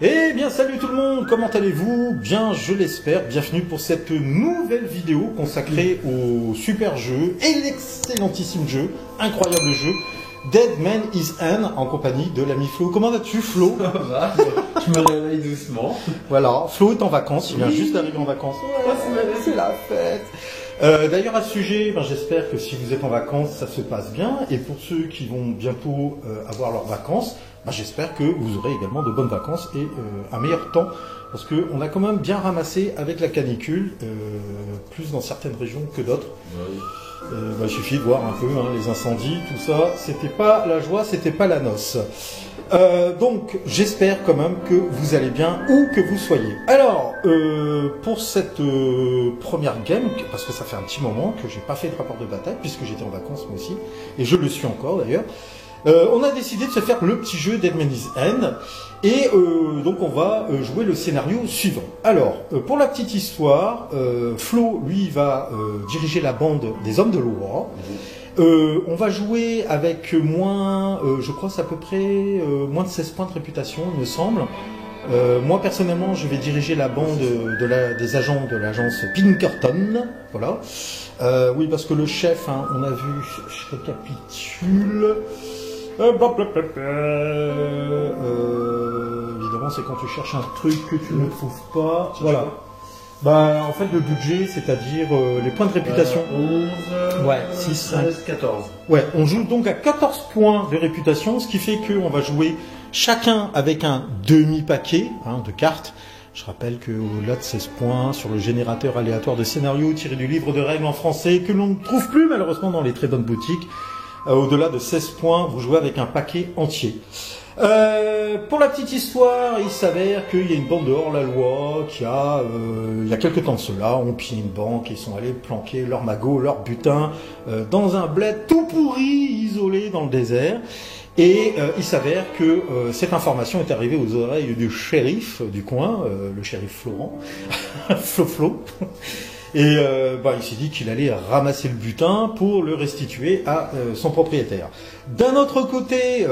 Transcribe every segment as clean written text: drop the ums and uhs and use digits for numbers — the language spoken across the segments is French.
Eh bien salut tout le monde, comment allez-vous? Bien je l'espère, bienvenue pour cette nouvelle vidéo consacrée au super jeu et l'excellentissime jeu, incroyable jeu, Dead Man is End en compagnie de l'ami Flo. Comment vas-tu Flo? Ça va, je me réveille doucement. Voilà, Flo est en vacances, il vient juste d'arriver en vacances. Ouais, c'est la fête. D'ailleurs à ce sujet, j'espère que si vous êtes en vacances, ça se passe bien. Et pour ceux qui vont bientôt avoir leurs vacances, j'espère que vous aurez également de bonnes vacances et un meilleur temps. Parce qu'on a quand même bien ramassé avec la canicule, plus dans certaines régions que d'autres. Oui. Il suffit de voir un peu les incendies, tout ça. C'était pas la joie, c'était pas la noce. Donc j'espère quand même que vous allez bien où que vous soyez. Alors pour cette première game, parce que ça fait un petit moment que j'ai pas fait de rapport de bataille puisque j'étais en vacances moi aussi et je le suis encore d'ailleurs. On a décidé de se faire le petit jeu Dead Man is End et donc on va jouer le scénario suivant. Alors pour la petite histoire, Flo lui va diriger la bande des hommes de loi. On va jouer avec moins, je crois c'est à peu près moins de 16 points de réputation, il me semble. Moi personnellement, je vais diriger la bande des agents de l'agence Pinkerton. Voilà. Oui, parce que le chef, on a vu, je récapitule. Évidemment, c'est quand tu cherches un truc que tu ne trouves pas. Voilà. En fait, le budget, c'est-à-dire les points de réputation. 11, ouais, 6, 16, 14. Ouais, on joue donc à 14 points de réputation, ce qui fait qu'on va jouer chacun avec un demi-paquet de cartes. Je rappelle qu'au-delà de 16 points, sur le générateur aléatoire de scénario tiré du livre de règles en français, que l'on ne trouve plus malheureusement dans les très bonnes boutiques, au-delà de 16 points, vous jouez avec un paquet entier. Pour la petite histoire, il s'avère qu'il y a une bande de hors-la-loi qui a, il y a quelques temps de cela, ont pillé une banque et sont allés planquer leur magot, leur butin, dans un bled tout pourri, isolé dans le désert. Et il s'avère que cette information est arrivée aux oreilles du shérif du coin, le shérif Florent, Flo. Et il s'est dit qu'il allait ramasser le butin pour le restituer à son propriétaire. D'un autre côté,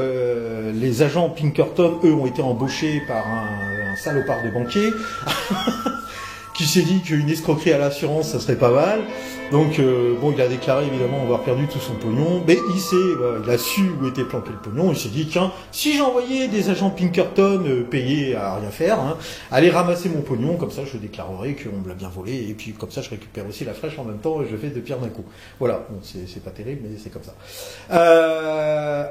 les agents Pinkerton, eux, ont été embauchés par un salopard de banquier qui s'est dit qu'une escroquerie à l'assurance, ça serait pas mal. Donc, il a déclaré évidemment avoir perdu tout son pognon, mais il a su où était planqué le pognon. Il s'est dit tiens, si j'envoyais des agents Pinkerton payés à rien faire, aller ramasser mon pognon, comme ça je déclarerai qu'on me l'a bien volé, et puis comme ça je récupère aussi la fraîche en même temps et je fais deux pierres d'un coup. Voilà, bon, c'est pas terrible, mais c'est comme ça.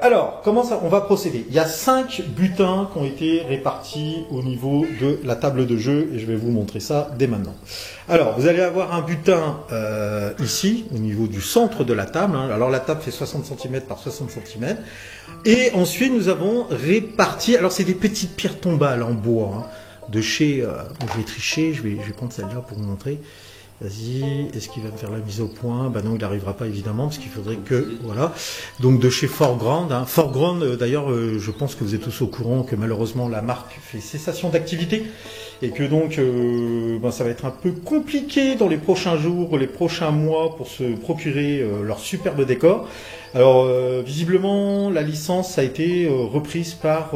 Alors, comment ça on va procéder? Il y a 5 butins qui ont été répartis au niveau de la table de jeu, et je vais vous montrer ça dès maintenant. Alors, vous allez avoir un butin ici, au niveau du centre de la table. Alors, la table fait 60 cm par 60 cm. Et ensuite, nous avons réparti... Alors, c'est des petites pierres tombales en bois. De chez... je vais tricher, je vais prendre celle-là pour vous montrer. Vas-y, est-ce qu'il va me faire la mise au point? Non, il n'arrivera pas évidemment, parce qu'il faudrait que... Voilà. Donc, de chez Foreground. Foreground, d'ailleurs, je pense que vous êtes tous au courant que malheureusement, la marque fait cessation d'activité. Et que donc, ça va être un peu compliqué dans les prochains jours, les prochains mois pour se procurer leur superbe décor. Alors, visiblement, la licence a été reprise par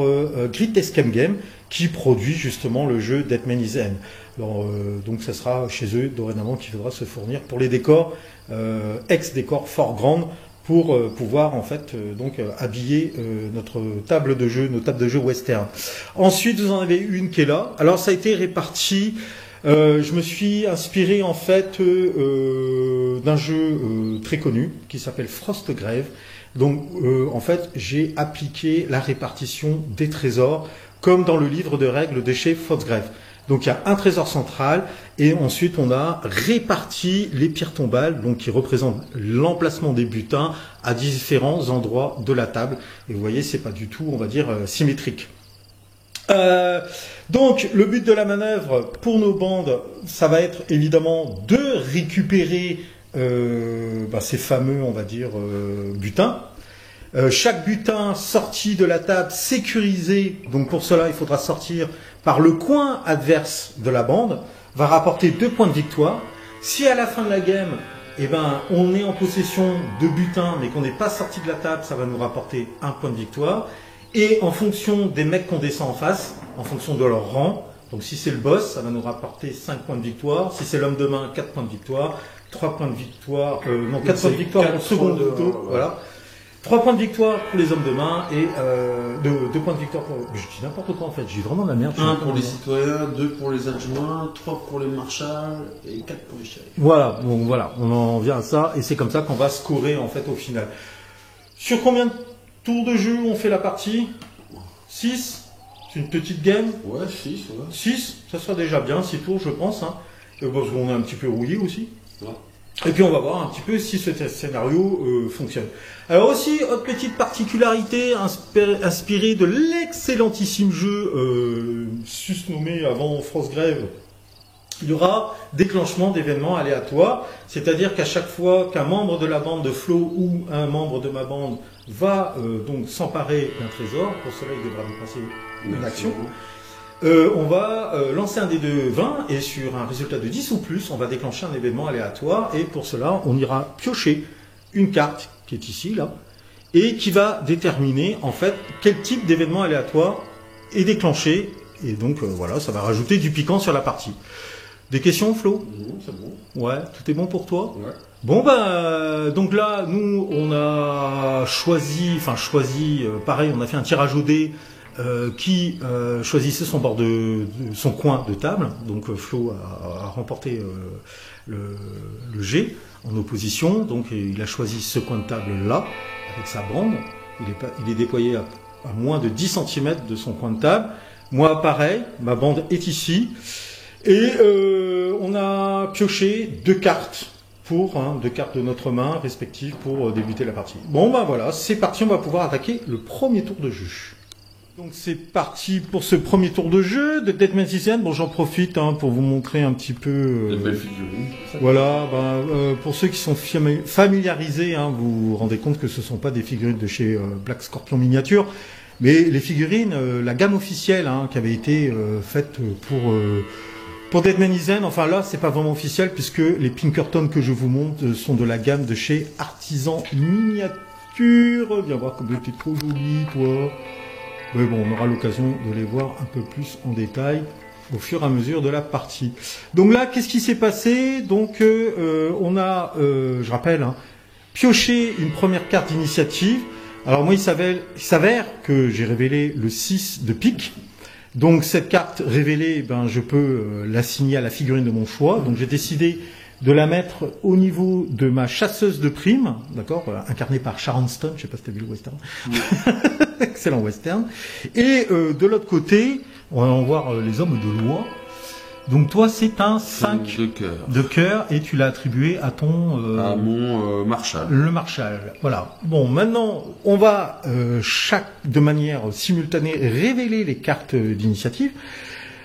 Grit Escape Game, qui produit justement le jeu Dead Man is End. Alors, donc, ça sera chez eux dorénavant qu'il faudra se fournir pour les décors, ex-décors Foreground, pour pouvoir en fait habiller notre table de jeu, nos tables de jeu western. Ensuite, vous en avez une qui est là. Alors, ça a été réparti. Je me suis inspiré en fait d'un jeu très connu qui s'appelle Frostgrave. Donc, en fait, j'ai appliqué la répartition des trésors comme dans le livre de règles de chez Frostgrave. Donc il y a un trésor central et ensuite on a réparti les pierres tombales donc qui représentent l'emplacement des butins à différents endroits de la table. Et vous voyez, c'est pas du tout, on va dire, symétrique. Donc le but de la manœuvre pour nos bandes, ça va être évidemment de récupérer ces fameux, on va dire, butins. Chaque butin sorti de la table sécurisé, donc pour cela il faudra sortir par le coin adverse de la bande, va rapporter 2 points de victoire. Si à la fin de la game, on est en possession de butins mais qu'on n'est pas sorti de la table, ça va nous rapporter 1 point de victoire. Et en fonction des mecs qu'on descend en face, en fonction de leur rang. Donc si c'est le boss, ça va nous rapporter 5 points de victoire. Si c'est l'homme de main, 4 points de victoire. 3 points de victoire, non, 4 points de victoire pour le second de voilà. 3 points de victoire pour les hommes de main et 2 points de victoire pour... Je dis n'importe quoi en fait, j'ai vraiment de la merde. 1 pour les citoyens, 2 pour les adjoints, 3 pour les marshals et 4 pour les shérifs. Voilà, donc voilà, on en vient à ça et c'est comme ça qu'on va scorer en fait au final. Sur combien de tours de jeu on fait la partie? 6? C'est une petite game? Ouais, 6, ouais. 6, ça sera déjà bien, 6 tours je pense. Hein. Parce qu'on est un petit peu rouillé aussi. Ouais. Et puis on va voir un petit peu si ce scénario fonctionne. Alors aussi, autre petite particularité inspirée de l'excellentissime jeu susnommé avant France Grève, il y aura déclenchement d'événements aléatoires, c'est-à-dire qu'à chaque fois qu'un membre de la bande de Flo ou un membre de ma bande va donc s'emparer d'un trésor, pour cela il devra dépasser une action. On va lancer un dé de 20 et sur un résultat de 10 ou plus, on va déclencher un événement aléatoire et pour cela, on ira piocher une carte qui est ici, là, et qui va déterminer en fait quel type d'événement aléatoire est déclenché et donc voilà, ça va rajouter du piquant sur la partie. Des questions, Flo? Non, c'est bon. Ouais, tout est bon pour toi? Ouais. Bon donc là, nous, on a choisi, pareil, on a fait un tirage au dé qui choisissait son bord son coin de table. Donc Flo a remporté le G en opposition. Donc il a choisi ce coin de table là avec sa bande. Il est déployé à moins de 10 cm de son coin de table. Moi pareil, ma bande est ici. Et on a pioché 2 cartes deux cartes de notre main respectives pour débuter la partie. Bon ben voilà, c'est parti, on va pouvoir attaquer le premier tour de jeu. Donc c'est parti pour ce premier tour de jeu de Deadman Season. Bon, j'en profite pour vous montrer un petit peu. Les belles figurines. Voilà, pour ceux qui sont familiarisés, vous vous rendez compte que ce ne sont pas des figurines de chez Black Scorpion Miniature, mais les figurines, la gamme officielle qui avait été faite pour Deadman Season. Enfin là, c'est pas vraiment officiel puisque les Pinkerton que je vous montre sont de la gamme de chez Artisan Miniature. Viens voir comme t'es trop joli, toi. Mais bon, on aura l'occasion de les voir un peu plus en détail au fur et à mesure de la partie. Donc là, qu'est-ce qui s'est passé? Donc, on a, je rappelle, pioché une première carte d'initiative. Alors moi, il s'avère que j'ai révélé le 6 de pique. Donc cette carte révélée, je peux l'assigner à la figurine de mon choix. Donc j'ai décidé de la mettre au niveau de ma chasseuse de primes, d'accord, incarnée par Sharon Stone, je sais pas si tu as vu le western. Excellent western. Et de l'autre côté, on va en voir les hommes de loi. Donc toi, c'est un 5 de cœur et tu l'as attribué à ton... à mon marshal. Le marshal, voilà. Bon, maintenant, on va de manière simultanée révéler les cartes d'initiative.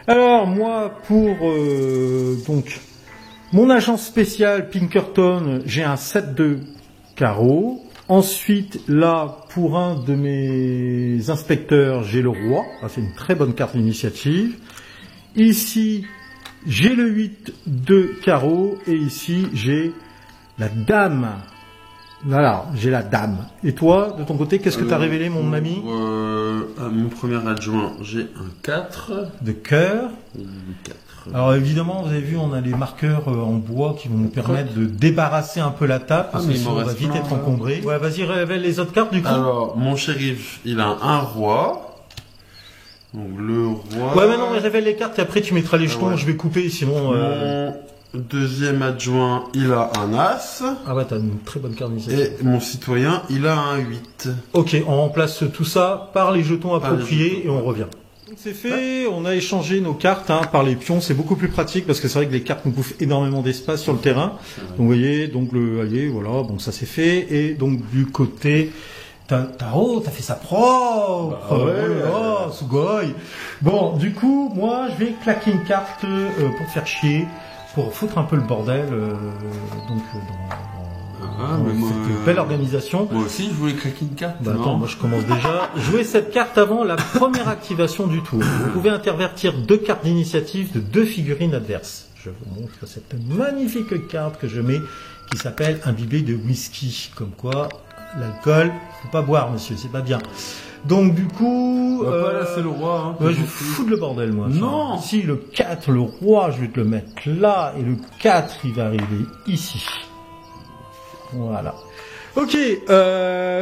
Alors, moi, pour donc mon agent spécial Pinkerton, j'ai un 7 de carreau. Ensuite, là, pour un de mes inspecteurs, j'ai le roi. C'est une très bonne carte d'initiative. Ici, j'ai le 8 de carreau. Et ici, j'ai la dame. Voilà, j'ai la dame. Et toi, de ton côté, qu'est-ce que tu as révélé, mon ami? À mon premier adjoint, j'ai un 4. De cœur. 4. Alors évidemment, vous avez vu, on a les marqueurs en bois qui vont nous permettre de débarrasser un peu la table, parce que sinon on va vite être encombré. Ouais, vas-y, révèle les autres cartes du coup. Alors, mon shérif, il a un roi. Donc le roi... Ouais, mais non, mais révèle les cartes et après tu mettras les jetons, ouais. Je vais couper, sinon... Mon deuxième adjoint, il a un as. Ah ouais, t'as une très bonne carte d'initiative. Et mon citoyen, il a un 8. Ok, on remplace tout ça par les jetons appropriés et on revient. C'est fait, on a échangé nos cartes par les pions, c'est beaucoup plus pratique parce que c'est vrai que les cartes nous bouffent énormément d'espace sur le terrain. Donc vous voyez, voilà, donc ça c'est fait. Et donc du côté, t'as fait ça propre. Oh, Sugoi. Bon, du coup, moi je vais claquer une carte pour te faire chier, pour foutre un peu le bordel. Cette belle organisation. Moi aussi, je voulais claquer une carte. Attends, moi je commence déjà. Jouer cette carte avant la première activation du tour. Vous pouvez intervertir 2 cartes d'initiative de 2 figurines adverses. Je vous montre cette magnifique carte que je mets, qui s'appelle imbibé de whisky. Comme quoi, l'alcool, faut pas boire, monsieur, c'est pas bien. Donc du coup... Là, c'est le roi. Hein, ouais, je vais foutre le bordel, moi. ça. Non. Si, le 4, le roi, je vais te le mettre là, et le 4, il va arriver ici. Voilà. Ok,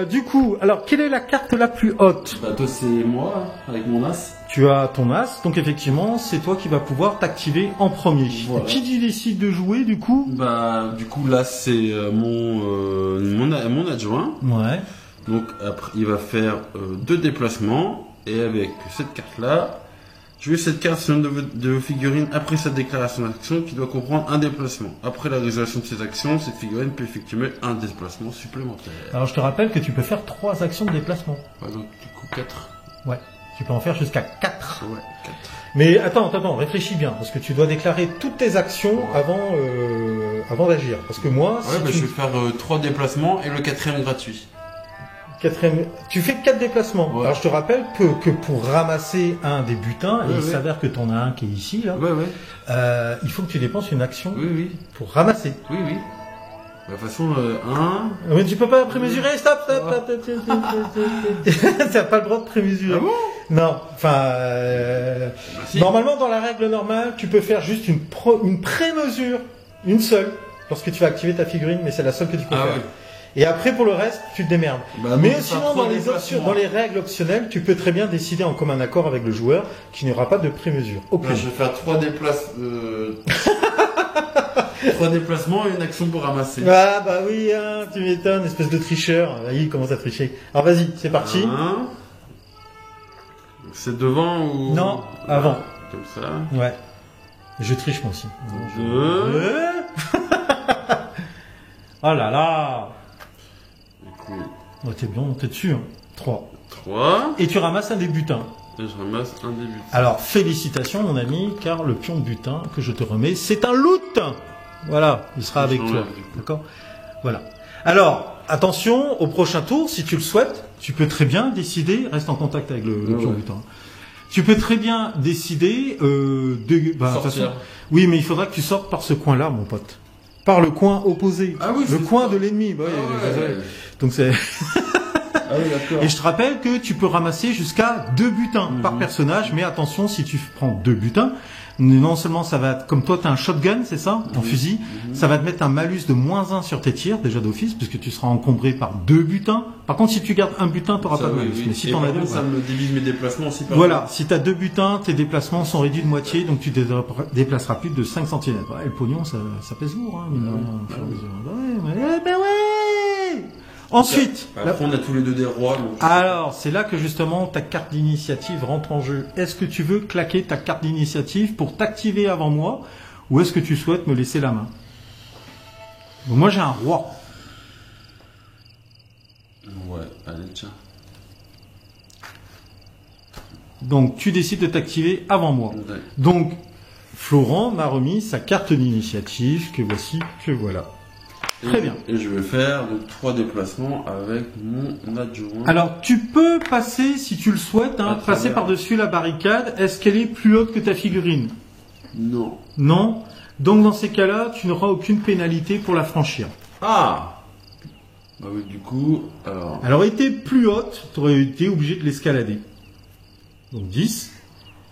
du coup, alors, quelle est la carte la plus haute? Bah, toi, c'est moi, hein, avec mon as. Tu as ton as, donc effectivement, c'est toi qui vas pouvoir t'activer en premier. Voilà. Qui tu décides de jouer, du coup? Bah, du coup, là, c'est mon adjoint. Ouais. Donc, après, il va faire 2 déplacements. Et avec cette carte-là, jouez cette carte sur une de vos figurines après sa déclaration d'action qui doit comprendre un déplacement. Après la résolution de ses actions, cette figurine peut effectuer un déplacement supplémentaire. Alors, je te rappelle que tu peux faire 3 actions de déplacement. Ouais, donc, du coup, 4. Ouais. Tu peux en faire jusqu'à 4. Ouais, 4. Mais attends, réfléchis bien, parce que tu dois déclarer toutes tes actions avant d'agir. Parce que moi, Ouais, bah, je vais faire 3 déplacements et le 4e gratuit. Tu fais 4 déplacements. Ouais. Alors je te rappelle que pour ramasser un des butins, et il ouais. s'avère que tu en as un qui est ici, là, Ouais. il faut que tu dépenses une action Oui. pour ramasser. Oui. Bah, de toute façon, 1. Mais tu peux pas prémesurer, stop. T'as pas le droit de prémesurer. Ah bon? Non, enfin, si. normalement dans la règle normale, tu peux faire juste une prémesure, une seule, lorsque tu vas activer ta figurine, mais c'est la seule que tu peux faire. Ouais. Et après, pour le reste, tu te démerdes. Bah, mais donc, sinon, ça dans prend les, des placements. dans les règles optionnelles, tu peux très bien décider en commun accord avec le joueur qu'il n'y aura pas de prémesure. Ok. Là, je vais faire 3 3 déplacements et une action pour ramasser. Ah bah oui, hein, tu m'étonnes, espèce de tricheur. Là, il commence à tricher. Alors vas-y, c'est parti. 1. C'est devant ou... Non, avant. Comme ça. Ouais. Je triche moi aussi. 2. Oh là là. Du coup, Oh, t'es bien monté dessus. Hein. 3. 3. Et tu ramasses un des butins. Et je ramasse un début. Alors, félicitations, mon ami, car le pion de butin que je te remets, c'est un loot. Voilà, il sera avec toi. D'accord? Voilà. Alors, attention, au prochain tour, si tu le souhaites, tu peux très bien décider, reste en contact avec le pion de butin. Tu peux très bien décider de toute façon, oui, mais il faudra que tu sortes par ce coin-là, mon pote. Par le coin opposé. Ah oui, le coin ça. de l'ennemi. Bah, Ouais. Donc c'est... Ah oui, d'accord. Et je te rappelle que tu peux ramasser jusqu'à 2 butins par personnage, mais attention, si tu prends 2 butins, non seulement ça va, comme toi tu as un shotgun, c'est ça, en fusil, ça va te mettre un malus de -1 sur tes tirs, déjà d'office, puisque tu seras encombré par 2 butins. Par contre, si tu gardes un butin, tu n'auras pas de malus. Mais si et t'en par as 2, contre, ça me divise mes déplacements aussi par voilà, si tu as 2 butins, tes déplacements sont réduits de moitié, donc tu te déplaceras plus de 5 cm. Ouais, le pognon, ça pèse lourd, hein, mine de rien, au fur et à mesure. Ouais. Ensuite, Après, on a tous les deux des rois. Donc... alors, c'est là que justement ta carte d'initiative rentre en jeu. Est-ce que tu veux claquer ta carte d'initiative pour t'activer avant moi, ou est-ce que tu souhaites me laisser la main? Donc, moi, j'ai un roi. Ouais, allez, tiens. Donc, tu décides de t'activer avant moi. Ouais. Donc, Florent m'a remis sa carte d'initiative, que voici, que voilà. Très bien. Et je vais faire donc 3 déplacements avec mon adjoint. Alors, tu peux passer, si tu le souhaites, À passer travers. par-dessus la barricade. Est-ce qu'elle est plus haute que ta figurine? Non. Non. Donc, dans ces cas-là, tu n'auras aucune pénalité pour la franchir. Ah. Bah oui, du coup, alors. Alors, était plus haute, tu aurais été obligé de l'escalader. Donc, 10.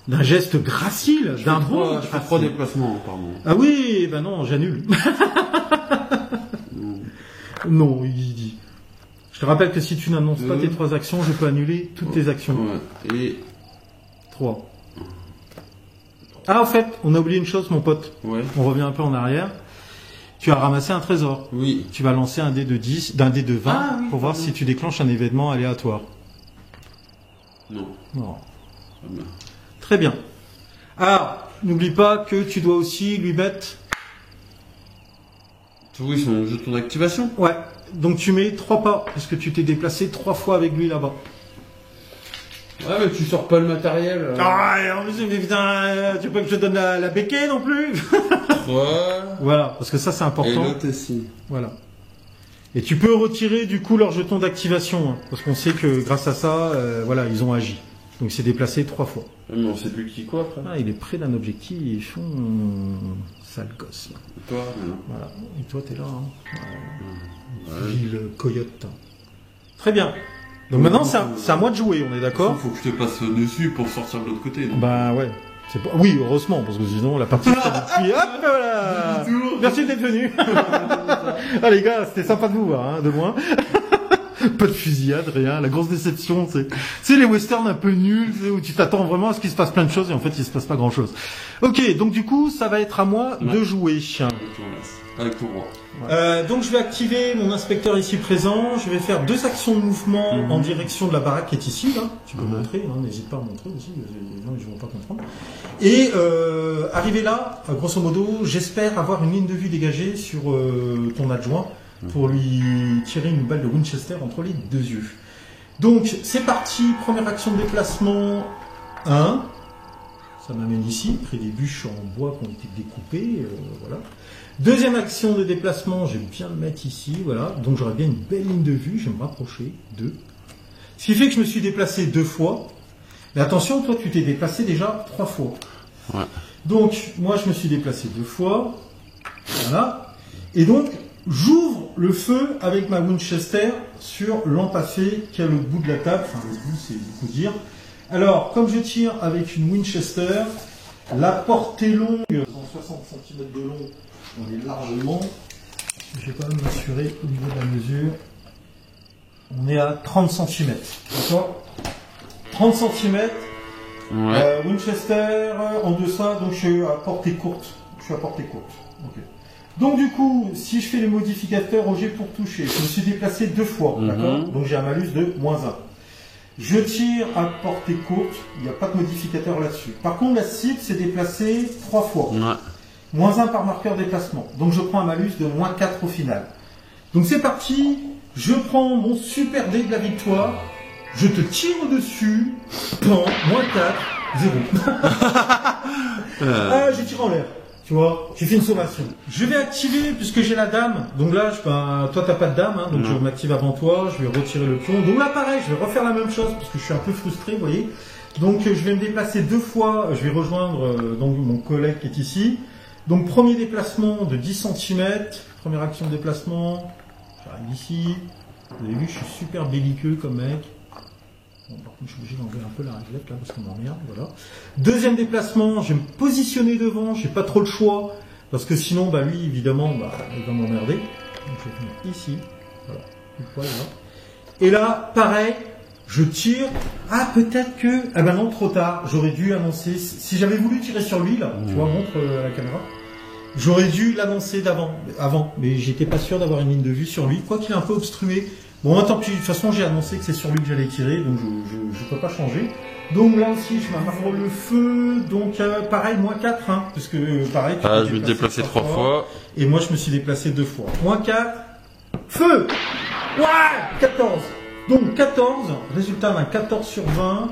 D'un geste gracile, d'un bond. Je fais 3 déplacements, pardon. Ah oui, ben non, j'annule. Non, il dit. Je te rappelle que si tu n'annonces pas tes 3 actions, je peux annuler toutes tes actions. Ouais. Et 3. Ah, en fait, on a oublié une chose, mon pote. ouais. On revient un peu en arrière. Tu as ramassé un trésor. Oui. Tu vas lancer un dé de 10, d'un dé de 20 Ah, oui, pour voir pardon. si tu déclenches un événement aléatoire. Non. Non. Très bien. Très bien. Alors, n'oublie pas que tu dois aussi lui mettre... Oui, son jeton d'activation. Ouais. Donc tu mets 3 pas, puisque tu t'es déplacé 3 fois avec lui là-bas. Ouais, mais tu sors pas le matériel. Ah, et en plus, mais putain, tu veux pas que je te donne la béquille non plus? 3. Voilà, parce que ça c'est Et important. l'autre aussi. Voilà. Et tu peux retirer du coup leur jeton d'activation, hein, parce qu'on sait que grâce à ça, voilà, ils ont agi. Donc c'est déplacé 3 fois. Ouais, mais on sait plus qui quoi après. Ah, il est près d'un objectif. Sale gosse. Là. Et toi, non. Voilà. Et toi, t'es là. Hein. Ouais. Ville coyote. Très bien. Donc maintenant, c'est à moi de jouer, on est d'accord? Faut que je te passe dessus pour sortir de l'autre côté. Donc. Bah ouais. Oui, heureusement, parce que sinon la partie serait depuis. Hop, voilà. Merci d'être venu. Ah les gars, c'était sympa de vous voir, hein, de moi. Pas de fusillade, rien. La grosse déception, c'est les westerns un peu nuls, où tu t'attends vraiment à ce qu'il se passe plein de choses et en fait il se passe pas grand chose. Ok, donc du coup, ça va être à moi de jouer. Avec ton roi. Donc je vais activer mon inspecteur ici présent. Je vais faire 2 actions de mouvement en direction de la baraque qui est ici. Là. Tu peux montrer, hein, n'hésite pas à montrer aussi. Les gens ils vont pas comprendre. Et arrivé là, grosso modo, j'espère avoir une ligne de vue dégagée sur ton adjoint pour lui tirer une balle de Winchester entre les 2 yeux. Donc c'est parti. Première action de déplacement 1. Ça m'amène ici, près des bûches en bois qui ont été découpées. Voilà. Deuxième action de déplacement, j'aime bien le mettre ici, voilà. Donc j'aurai bien une belle ligne de vue, je vais me rapprocher, 2. Ce qui fait que je me suis déplacé 2 fois. Mais attention, toi tu t'es déplacé déjà 3 fois. Ouais. Donc moi je me suis déplacé 2 fois. Voilà. Et donc j'ouvre le feu avec ma Winchester sur l'empaffé qui est à l'autre bout de la table. Enfin l'autre bout c'est beaucoup dire. Alors comme je tire avec une Winchester, la portée longue, 160 cm de long, on est largement, je vais quand même m'assurer au niveau de la mesure, on est à 30 cm, d'accord? 30 cm, Ouais. Winchester en deçà, donc je suis à portée courte. Okay. Donc du coup, si je fais les modificateurs au jet pour toucher, je me suis déplacé 2 fois, d'accord? Donc j'ai un malus de -1. Je tire à portée courte, il n'y a pas de modificateur là-dessus. Par contre, la cible s'est déplacée 3 fois. Ouais. -1 par marqueur déplacement. Donc je prends un malus de -4 au final. Donc c'est parti, je prends mon super dé de la victoire, je te tire dessus, pan, -4, 0. Ah, j'ai tiré en l'air. Tu vois, j'ai fait une sommation. Je vais activer, puisque j'ai la dame, donc là, toi t'as pas de dame, hein, donc je m'active avant toi, je vais retirer le pion. Donc là pareil, je vais refaire la même chose, parce que je suis un peu frustré, vous voyez. Donc je vais me déplacer 2 fois, je vais rejoindre donc mon collègue qui est ici. Donc premier déplacement de 10 cm, première action de déplacement, j'arrive ici. Vous avez vu, je suis super belliqueux comme mec. Bon, par contre, je suis obligé d'enlever un peu la réglette là parce qu'on m'emmerde, voilà. Deuxième déplacement, je vais me positionner devant, j'ai pas trop le choix, parce que sinon, bah lui, évidemment, bah, il va m'emmerder. Donc je vais venir ici, voilà, une fois là. Et là, pareil, je tire. Ah, peut-être que, ah ben non, trop tard. J'aurais dû annoncer. Si j'avais voulu tirer sur lui là, tu vois, montre à la caméra. J'aurais dû l'annoncer avant, mais j'étais pas sûr d'avoir une ligne de vue sur lui, quoi qu'il est un peu obstrué. Bon, tant pis, de toute façon, j'ai annoncé que c'est sur lui que j'allais tirer, donc je peux pas changer. Donc là aussi, je m'amarre le feu, donc pareil, -4, hein, parce que pareil. Je vais te déplacer 3 fois. Et moi, je me suis déplacé 2 fois. -4, feu! Ouais! 14! Donc 14, résultat d'un 14 sur 20,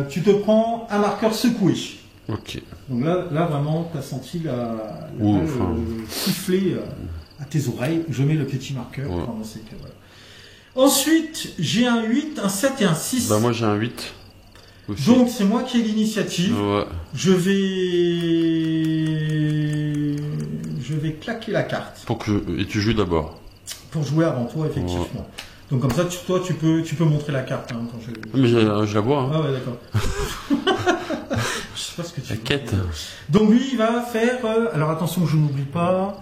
tu te prends un marqueur secoué. Ok. Donc là vraiment, tu as senti la balle siffler à tes oreilles. Je mets le petit marqueur. Ouais. Enfin, que, voilà. Ensuite, j'ai un 8, un 7 et un 6. Bah moi j'ai un 8. Aussi. Donc c'est moi qui ai l'initiative. Ouais. Je vais claquer la carte. Et tu joues d'abord. Pour jouer avant toi, effectivement. Ouais. Donc comme ça, toi, tu peux montrer la carte. Hein, quand Mais je la vois. Hein. Ah ouais, d'accord. Je sais pas ce que tu la quête. Donc lui, il va faire... alors attention que je n'oublie pas.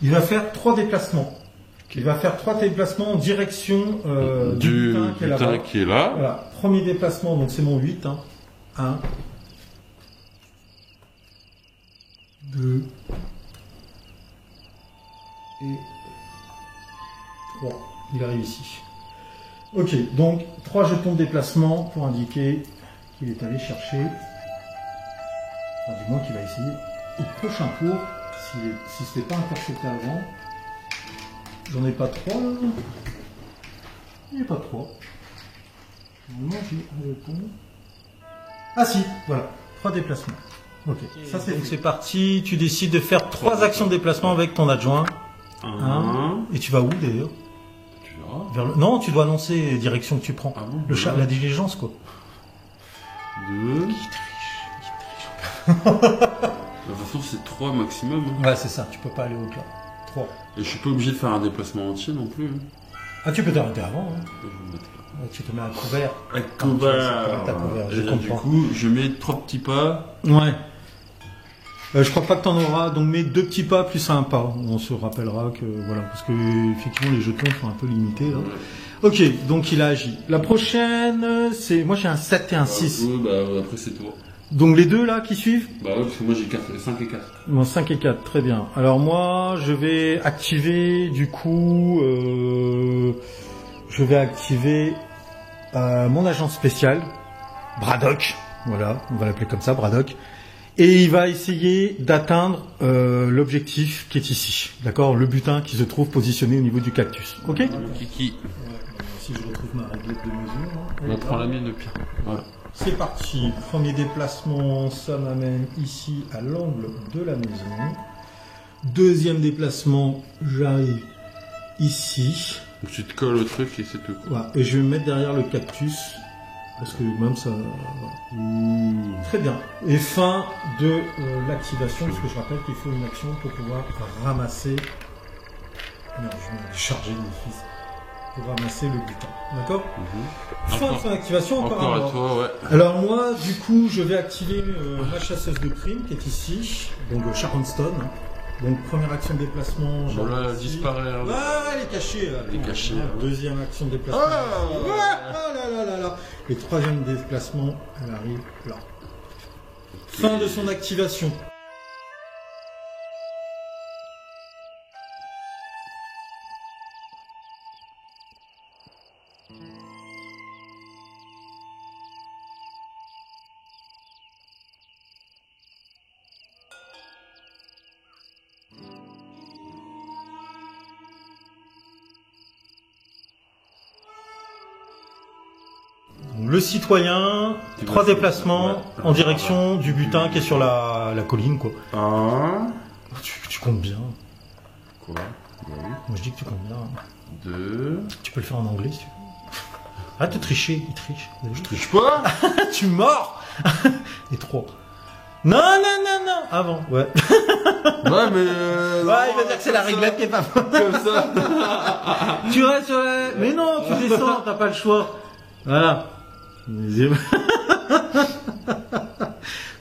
Il va faire 3 déplacements. Il va faire 3 déplacements en direction du butin qui est là. Voilà. Premier déplacement, donc c'est mon 8. Hein. 1. 2. Et 3. Il arrive ici. Ok, donc 3 jetons de déplacement pour indiquer qu'il est allé chercher. Enfin, du moins qu'il va essayer au prochain tour, si ce n'est pas intercepté avant. J'en ai pas 3 là. Il n'y a pas 3. Normalement j'ai un jeton. Ah si, voilà, 3 déplacements. Ok, ça c'est donc c'est parti, tu décides de faire 3 actions de déplacement avec ton adjoint. 1. Et tu vas où d'ailleurs? Non, tu dois annoncer les directions que tu prends. Ah bon, la diligence, quoi. 2. De toute façon, c'est 3 maximum. Ouais, c'est ça. Tu peux pas aller au-delà. 3. Et je suis pas obligé de faire un déplacement entier non plus. Ah, tu peux t'arrêter avant. Hein. Je vais me mettre là. Ah, tu te mets à couvert. Un Tu mets à couvert, je Et là, du comprends. coup, je mets 3 petits pas. Ouais. Je crois pas que t'en auras, donc mets 2 petits pas plus un pas. On se rappellera que voilà, parce que effectivement les jetons sont un peu limités là. Ok, donc il a agi. La prochaine, c'est moi j'ai un 7 et un 6. Ouais, bah après c'est toi. Donc les deux là qui suivent. Bah ouais, parce que moi j'ai 5 et 4. Bon, 5 et 4, très bien. Alors moi, je vais activer du coup, je vais activer mon agent spécial, Braddock. Voilà, on va l'appeler comme ça, Braddock. Et il va essayer d'atteindre l'objectif qui est ici. D'accord, le butin qui se trouve positionné au niveau du cactus. Ok. Kiki. Si je retrouve ma réglette de mesure. On va prendre la mienne au pire. Voilà. C'est parti. Premier déplacement, ça m'amène ici à l'angle de la maison. Deuxième déplacement, j'arrive ici. Donc tu te colles au truc et c'est tout. Voilà. Et je vais me mettre derrière le cactus. Parce que même ça... Voilà. Très bien. Et fin de l'activation, parce que je rappelle qu'il faut une action pour pouvoir ramasser... Non, je vais charger le fils. Pour ramasser le butin. D'accord. Fin de son activation, Encore à toi, ouais. Alors moi, du coup, je vais activer ma chasseuse de prime qui est ici, donc Sharon Stone. Donc première action de déplacement. Voilà, elle disparaît. Hein. Ah, elle est cachée. Là. Elle est cachée. Deuxième action de déplacement. Là. Et troisième déplacement, elle arrive là. Fin de son activation. Le citoyen, 3 déplacements en direction du butin qui est sur la colline, quoi. Tu comptes bien. Quoi? Moi je dis que tu comptes bien. 2. Tu peux le faire en anglais si tu veux. Arrête de tricher, il triche. Je triche pas. Tu mords. Et 3. Non. Avant, ouais. Ouais, mais. Ouais, il va dire que c'est la réglette qui est pas bonne. Comme ça. Tu restes sur la... Mais non, tu descends, t'as pas le choix. Voilà.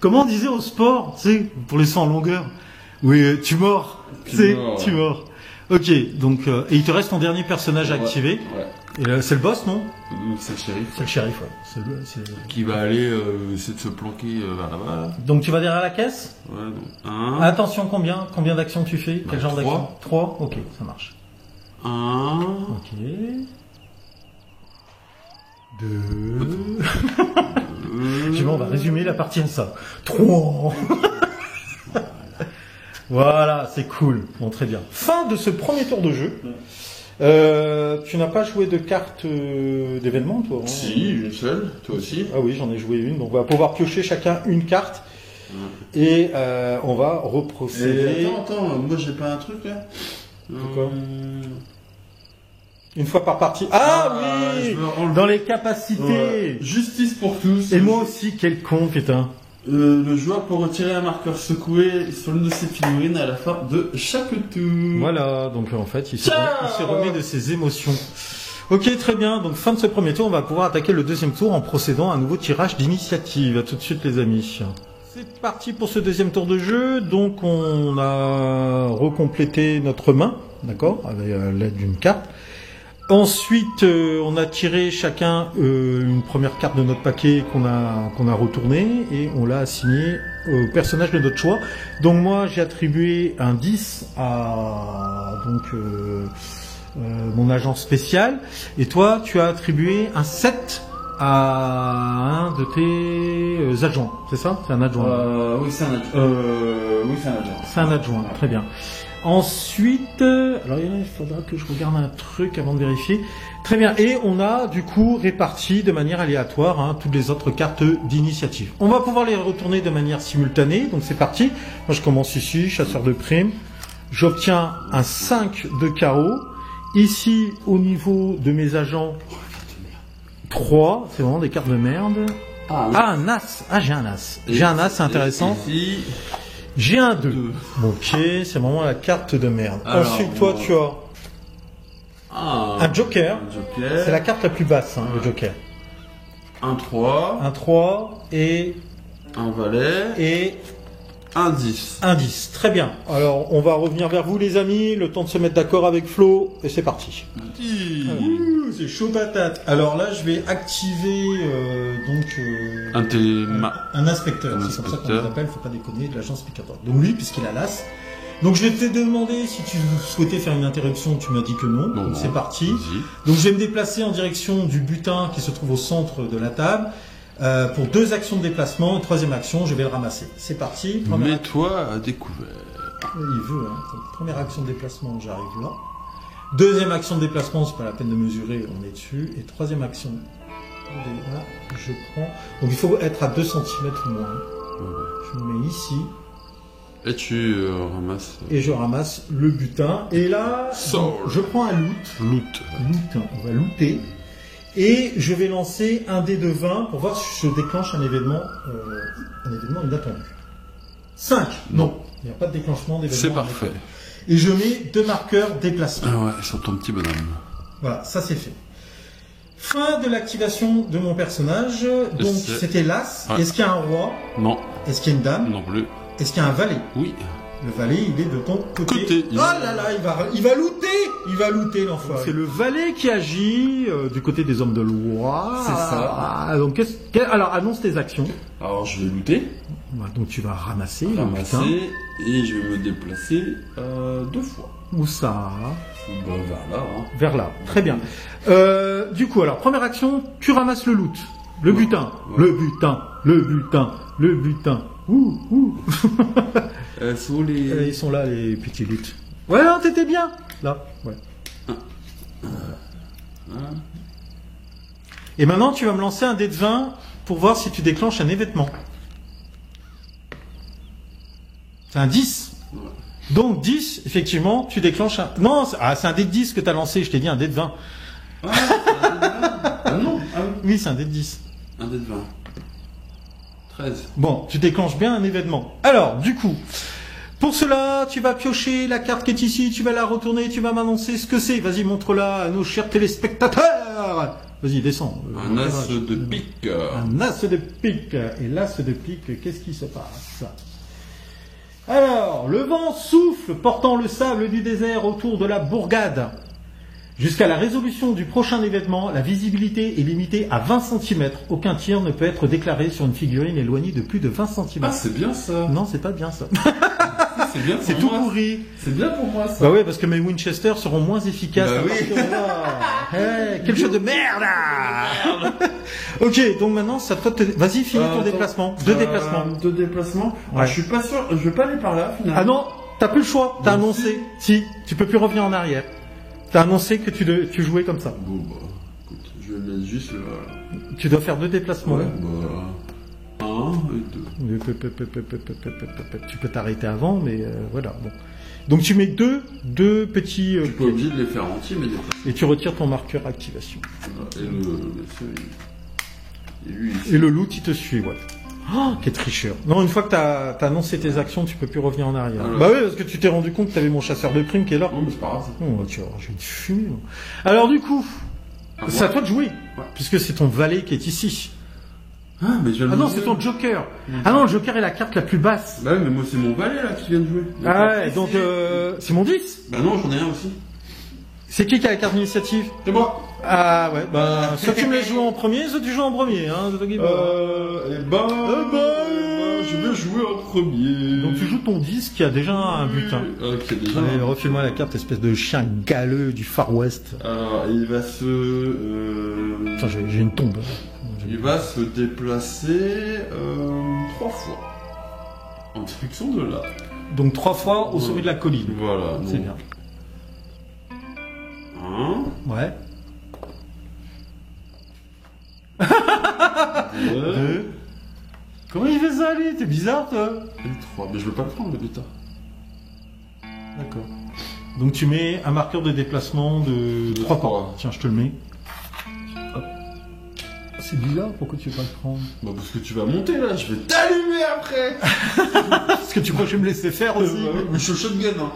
Comment on disait au sport, tu sais, pour les sauts en longueur? Oui, tu mords. Tu mords. Ok, donc, et il te reste ton dernier personnage à activer. Ouais. Et là, c'est le boss, non? C'est le shérif. C'est le shérif, ouais. Qui va aller essayer de se planquer vers là-bas. Là. Donc tu vas derrière la caisse? Ouais, donc 1. Attention, combien d'actions tu fais? Quel genre 3. d'action? 3. Ok, ça marche. 1. Ok. 2. On va résumer la partie en ça. 3. Voilà, c'est cool. Bon, très bien. Fin de ce premier tour de jeu. Tu n'as pas joué de carte d'événement, toi? Hein? Si, une seule. Toi aussi. Ah oui, j'en ai joué une. Donc on va pouvoir piocher chacun une carte. Et on va reprocéder. Attends, moi j'ai pas un truc là. Quoi? Une fois par partie. Ah oui, dans les capacités. Justice pour tous. Et moi aussi, quel con, putain. Le joueur peut retirer un marqueur secoué sur l'une de ses figurines à la fin de chaque tour. Voilà, donc en fait, il se remet de ses émotions. Ok, très bien. Donc fin de ce premier tour, on va pouvoir attaquer le deuxième tour en procédant à un nouveau tirage d'initiative. À tout de suite, les amis. C'est parti pour ce deuxième tour de jeu. Donc on a recomplété notre main, d'accord, avec l'aide d'une carte. Ensuite, on a tiré chacun une première carte de notre paquet qu'on a retournée et on l'a assignée au personnage de notre choix. Donc moi, j'ai attribué un 10 à mon agent spécial et toi, tu as attribué un 7 à un de tes adjoints. C'est ça? C'est un adjoint. Oui, c'est un adjoint. C'est un adjoint. Très bien. Ensuite, alors il faudra que je regarde un truc avant de vérifier. Très bien, et on a du coup réparti de manière aléatoire toutes les autres cartes d'initiative. On va pouvoir les retourner de manière simultanée, donc c'est parti. Moi je commence ici, chasseur de primes. J'obtiens un 5 de carreau. Ici, au niveau de mes agents, 3, c'est vraiment des cartes de merde. Un as. Ah, j'ai un as. J'ai un as, c'est intéressant. Ici, j'ai un 2. Ok, c'est vraiment la carte de merde. Alors, ensuite, toi, tu as... Un joker. Un joker. C'est la carte la plus basse, hein, le joker. Un 3. Un 3 et Un valet. Un 10. Un 10. Très bien. Alors, on va revenir vers vous, les amis. Le temps de se mettre d'accord avec Flo. Et c'est parti. Ouh, c'est chaud patate. Alors là, je vais activer un inspecteur. C'est comme ça qu'on les appelle. Faut pas déconner, de l'agence Picator. Donc lui, puisqu'il a l'as. Donc je vais te demander si tu souhaitais faire une interruption. Tu m'as dit que non. Donc c'est parti. Donc je vais me déplacer en direction du butin qui se trouve au centre de la table. Pour 2 actions de déplacement, une 3e action, je vais le ramasser. C'est parti. Mets-toi à découvert. Il veut, hein. Donc, première action de déplacement, j'arrive là. 2e action de déplacement, c'est pas la peine de mesurer, on est dessus. Et 3e action, là, je prends. Donc il faut être à 2 cm ou moins. Je me mets ici. Et tu ramasses. Et je ramasse le butin. Et là, donc, je prends un loot. Loot. On va looter. Et je vais lancer un dé de 20 pour voir si je déclenche un événement inattendu. 5. Non. Il n'y a pas de déclenchement d'événement. C'est parfait. Et je mets 2 marqueurs déplacement. Ah ouais, sur ton petit bonhomme. Voilà, ça c'est fait. Fin de l'activation de mon personnage. Donc c'était l'as. Ouais. Est-ce qu'il y a un roi? Non. Est-ce qu'il y a une dame? Non plus. Est-ce qu'il y a un valet? Oui. Le valet, il est de ton côté. Oh là là, il va looter. Il va looter l'enfoiré. C'est le valet qui agit du côté des hommes de loi. C'est ça. Donc alors annonce tes actions. Alors je vais looter. Donc tu vas ramasser. Et je vais me déplacer 2 fois. Où ça? Vers là. Hein. Vers là. Très bien. Du coup, alors première action, tu ramasses le loot, le butin, le butin. Ouh. Ils sont là, les petits loots. Ouais, non, t'étais bien. Là, ouais. Et maintenant, tu vas me lancer un dé de 20 pour voir si tu déclenches un événement. C'est un 10. Donc 10, effectivement, tu déclenches un... Non, c'est un dé de 10 que tu as lancé, je t'ai dit un dé de 20. Ah non. Oui, c'est un dé de 10. Un dé de 20. 13. Bon, tu déclenches bien un événement. Alors, du coup, pour cela, tu vas piocher la carte qui est ici, tu vas la retourner, tu vas m'annoncer ce que c'est. Vas-y, montre-la à nos chers téléspectateurs. Vas-y, descends. Un as de pique. Un as de pique. Et l'as de pique, qu'est-ce qui se passe? Alors, le vent souffle, portant le sable du désert autour de la bourgade. Jusqu'à la résolution du prochain événement, la visibilité est limitée à 20 cm. Aucun tir ne peut être déclaré sur une figurine éloignée de plus de 20 cm. Ah, c'est bien ça. Non, c'est pas bien ça. C'est bien. C'est tout pourri. C'est bien pour moi ça. Bah oui, parce que mes Winchester seront moins efficaces. Bah oui. Hey, quel chose de merde. Ok, donc maintenant, ça te... Vas-y, finis ton déplacement. 2 déplacements. 2 déplacements. Ouais. Ah, je suis pas sûr. Je vais pas aller par là finalement. Ah non, t'as plus le choix. T'as annoncé. Si, tu peux plus revenir en arrière. T'as annoncé que tu jouais comme ça. Bon bah, écoute, je vais mettre juste là. Tu dois faire 2 déplacements. Ouais, bah... 1 et 2. Tu peux t'arrêter avant, mais voilà. Bon. Donc tu mets deux petits... Tu peux obligé de les faire entiers, mais des fois... Et tu retires ton marqueur activation. Voilà. Et lui, et le loup, il te suit, ouais. Oh, quel tricheur. Non, une fois que t'as annoncé tes actions, tu peux plus revenir en arrière. Alors, bah oui, parce que tu t'es rendu compte que t'avais mon chasseur de primes qui est là. Non, mais c'est pas grave. Oh, tu vois, je vais te fumer. Moi. Alors du coup, c'est à toi de jouer, puisque c'est ton valet qui est ici. Ah, mais je viens de non, c'est ton joker. Ah non, le joker est la carte la plus basse. Bah oui, mais moi c'est mon valet là qui vient de jouer. Ah ouais, donc c'est mon 10. Bah non, j'en ai un aussi. C'est qui a la carte d'initiative? C'est moi. Ah ouais, bah soit tu me les joues en premier, soit tu joues en premier. Hein, je vais jouer en premier. Donc tu joues ton 10 qui a déjà un butin. Ok, déjà. Allez, refile-moi la carte, espèce de chien galeux du Far West. Alors, il va se... Putain, j'ai une tombe. Il va se déplacer 3 fois. En direction de là. Donc 3 fois au sommet de la colline. Voilà. C'est bien. 1. Ouais. 2. Comment il fait ça, lui? T'es bizarre, toi. Et 3. Mais je veux pas le prendre, le butin. D'accord. Donc tu mets un marqueur de déplacement de 3 points. Tiens, je te le mets. Hop. C'est bizarre, pourquoi tu veux pas le prendre? Bah parce que tu vas monter là, je vais t'allumer après. Parce que tu crois que je vais me laisser faire aussi. Mais je suis shotgun, hein.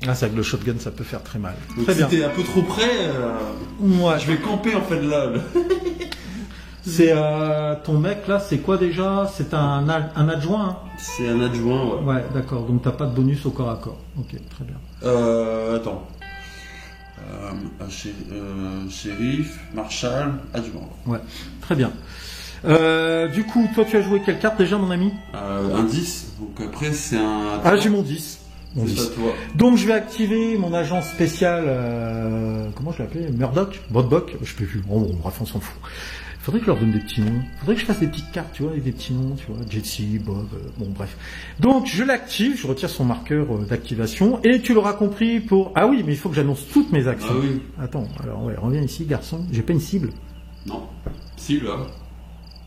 Ah, c'est avec le shotgun, ça peut faire très mal. Donc Très si bien. t'es un peu trop près, Ouais. je vais camper en fait là. C'est ton mec là, c'est quoi déjà? C'est un adjoint, hein? C'est un adjoint, ouais. Ouais, d'accord. Donc t'as pas de bonus au corps à corps. Ok, très bien. Attends. Shérif, marshal, adjoint. Ouais, très bien. Du coup, toi tu as joué quelle carte déjà, mon ami? Un 10. Donc après c'est un... Ah, j'ai mon 10. Mon C'est 10. ça, toi. Donc je vais activer mon agent spécial, comment je l'appelais? Murdoch? Bodbok? Je sais plus. Bon, bref, on s'en fout. Faudrait que je leur donne des petits noms. Faudrait que je fasse des petites cartes, tu vois, avec des petits noms, tu vois, Jesse, Bob, bon bref. Donc je l'active, je retire son marqueur d'activation, et tu l'auras compris pour... Ah oui, mais il faut que j'annonce toutes mes actions. Ah oui. Attends, alors ouais, reviens ici, garçon. J'ai pas une cible. Non. Si, là.